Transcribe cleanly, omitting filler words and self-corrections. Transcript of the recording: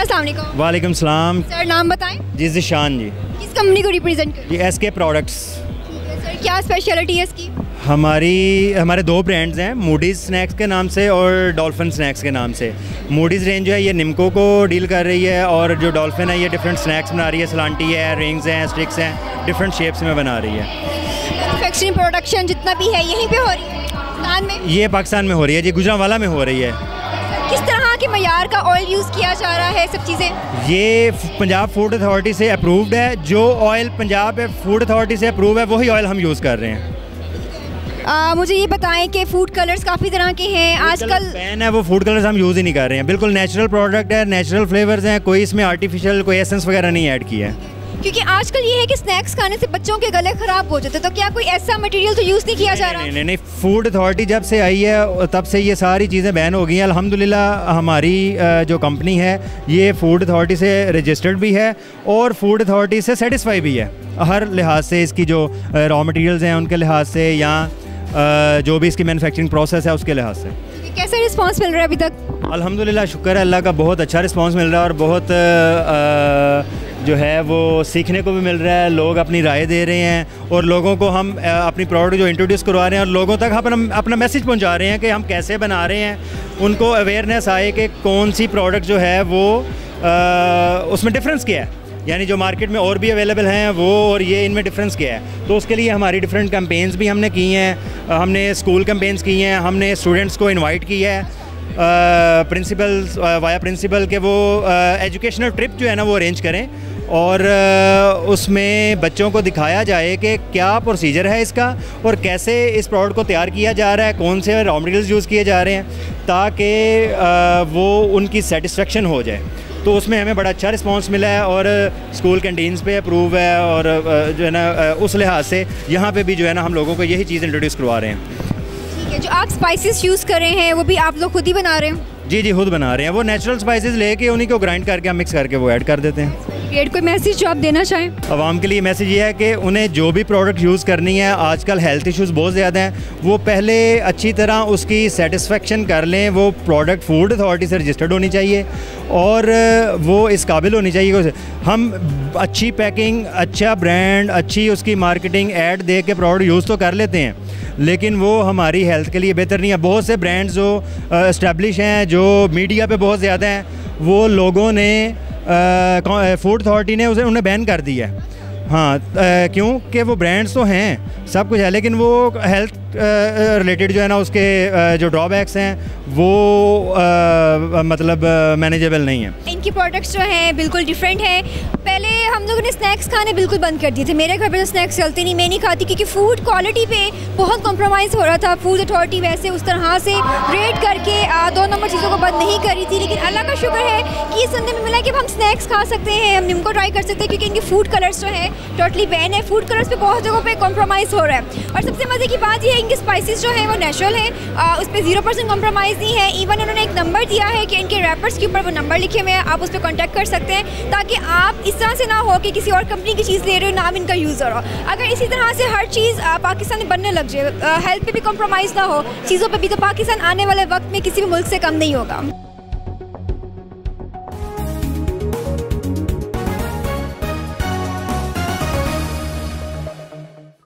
अस्सलाम वालेकुम। वालेकुम सलाम। सर नाम बताएं। जी ज़िशान जी। किस कंपनी को रिप्रेजेंट कर? जी SK प्रोडक्ट्स। ठीक है सर, क्या स्पेशलिटी है इसकी? हमारे दो ब्रांड्स हैं, मूडीज़ स्नैक्स के नाम से और डॉल्फिन स्नैक्स के नाम से। मूडीज़ रेंज जो है ये निम्को को डील कर रही है और जो डॉल्फिन है ये डिफरेंट स्नैक्स बना रही है, सलांटी है, रिंग्स हैं, स्टिक्स हैं, डिफरेंट शेप्स में बना रही है। मैन्युफैक्चरिंग प्रोडक्शन जितना भी है यहीं पे हो रही है पाकिस्तान में? ये पाकिस्तान में हो रही है जी, गुजरांवाला में हो रही है। किस तरह के मयार का ऑयल यूज़ किया जा रहा है सब चीज़ें? ये पंजाब फूड अथॉरिटी से अप्रूव्ड है। जो ऑयल पंजाब फूड अथॉरिटी से अप्रूव है वही ऑयल हम यूज़ कर रहे हैं। मुझे ये बताएं कि फूड कलर्स काफ़ी तरह के हैं आजकल। पैन है वो फूड कलर्स हम यूज़ ही नहीं कर रहे हैं, बिल्कुल नेचुरल प्रोडक्ट है, नेचुरल फ्लेवर्स हैं, कोई इसमें आर्टिफिशियल कोई एसेंस वगैरह नहीं ऐड किया है। क्योंकि आजकल ये है कि स्नैक्स खाने से बच्चों के गले ख़राब हो जाते हैं, तो क्या कोई ऐसा मटेरियल तो यूज़ नहीं किया जा रहा? नहीं, फूड अथॉरिटी जब से आई है तब से ये सारी चीज़ें बैन हो गई हैं। अल्हम्दुलिल्लाह हमारी जो कंपनी है ये फूड अथॉरिटी से रजिस्टर्ड भी है और फूड अथॉरिटी से सेटिस्फाई भी है हर लिहाज से। इसकी जो रॉ मटेरियल्स हैं उनके लिहाज से या जो भी इसकी मैन्युफैक्चरिंग प्रोसेस है उसके लिहाज से। कैसा रिस्पांस मिल रहा है अभी तक? अल्हम्दुलिल्लाह शुक्र है अल्लाह का, बहुत अच्छा रिस्पांस मिल रहा है और बहुत जो है वो सीखने को भी मिल रहा है। लोग अपनी राय दे रहे हैं और लोगों को हम अपनी प्रोडक्ट जो इंट्रोड्यूस करवा रहे हैं और लोगों तक अपना मैसेज पहुंचा रहे हैं कि हम कैसे बना रहे हैं। उनको अवेयरनेस आए कि कौन सी प्रोडक्ट जो है वो उसमें डिफरेंस क्या है, यानी जो मार्केट में और भी अवेलेबल हैं वो और ये इनमें डिफरेंस क्या है। तो उसके लिए हमारी डिफरेंट कैंपेन्स भी हमने की हैं, हमने स्कूल कैंपेन्स की हैं, हमने स्टूडेंट्स को इनवाइट किया है प्रिंसिपल्स वाया प्रिंसिपल के वो एजुकेशनल ट्रिप जो है ना वो अरेंज करें और उसमें बच्चों को दिखाया जाए कि क्या प्रोसीजर है इसका और कैसे इस प्रोडक्ट को तैयार किया जा रहा है, कौन से रॉ मटेरियल्स यूज़ किए जा रहे हैं, ताकि वो उनकी सेटिस्फेक्शन हो जाए। तो उसमें हमें बड़ा अच्छा रिस्पांस मिला है और स्कूल कैंटीन्स पे अप्रूव है और जो है ना उस लिहाज से यहाँ पे भी जो है ना हम लोगों को यही चीज़ इंट्रोड्यूस करवा रहे हैं। ठीक है, जो आप स्पाइसेस यूज़ कर रहे हैं वो भी आप लोग खुद ही बना रहे हैं? जी खुद बना रहे हैं। वो नेचुरल स्पाइसेस लेके उन्हीं को ग्राइंड करके हम मिक्स करके वो ऐड कर देते हैं। कोई मैसेज जो आप देना चाहें? आवाम के लिए मैसेज ये है कि उन्हें जो भी प्रोडक्ट यूज़ करनी है, आजकल हेल्थ इश्यूज़ बहुत ज़्यादा हैं, वो पहले अच्छी तरह उसकी सेटिस्फेक्शन कर लें। वो प्रोडक्ट फूड अथॉरिटी से रजिस्टर्ड होनी चाहिए और वो इस काबिल होनी चाहिए। हम अच्छी पैकिंग, अच्छा ब्रांड, अच्छी उसकी मार्केटिंग, ऐड दे के प्रोडक्ट यूज़ तो कर लेते हैं लेकिन वो हमारी हेल्थ के लिए बेहतर नहीं है। बहुत से ब्रांड्स जो इस्टेब्लिश हैं, जो मीडिया पे बहुत ज़्यादा हैं, वो लोगों ने फूड अथॉरिटी ने उन्हें बैन कर दिया है। हाँ, क्योंकि वो ब्रांड्स तो हैं, सब कुछ है, लेकिन वो हेल्थ रिलेटेड जो है ना उसके जो ड्रॉबैक्स हैं वो मतलब मैनेजेबल नहीं है। इनकी प्रोडक्ट्स जो हैं बिल्कुल डिफरेंट हैं। पहले हम लोगों ने स्नैक्स खाने बिल्कुल बंद कर दिए थे। मेरे घर पे तो स्नैक्स चलते नहीं, मैं नहीं खाती क्योंकि फ़ूड क्वालिटी पे बहुत कॉम्प्रोमाइज़ हो रहा था। फूड अथॉरिटी वैसे उस तरह से रेट करके 2 नंबर चीज़ों को बंद नहीं करी थी, लेकिन अल्लाह का शुक्र है कि ये सुनने में मिला कि अब हम स्नैक्स खा सकते हैं, हम निम्को ट्राई कर सकते हैं क्योंकि इनके फूड कलर्स जो है टोटली बैन है। फूड कलर्स पे बहुत जगहों पे कॉम्प्रोमाइज़ हो रहा है और सबसे मज़े की बात यह है इनके स्पाइसेस जो हैं वो नेचुरल हैं, उस पर 0% कॉम्प्रोमाइज़ नहीं है। इवन उन्होंने एक नंबर दिया है कि इनके रैपर्स के ऊपर वो नंबर लिखे हुए हैं, आप उस पर कॉन्टैक्ट कर सकते हैं ताकि आप इस तरह से ना हो कि किसी और कंपनी की चीज़ ले रहे हो, नाम इनका यूज़ हो रहा हो। अगर इसी तरह से हर चीज़ पाकिस्तान में बनने लग जाए, हेल्थ पे भी कॉम्प्रोमाइज़ ना हो चीज़ों पे भी, तो पाकिस्तान आने वाले वक्त में किसी भी मुल्क से कम नहीं होगा।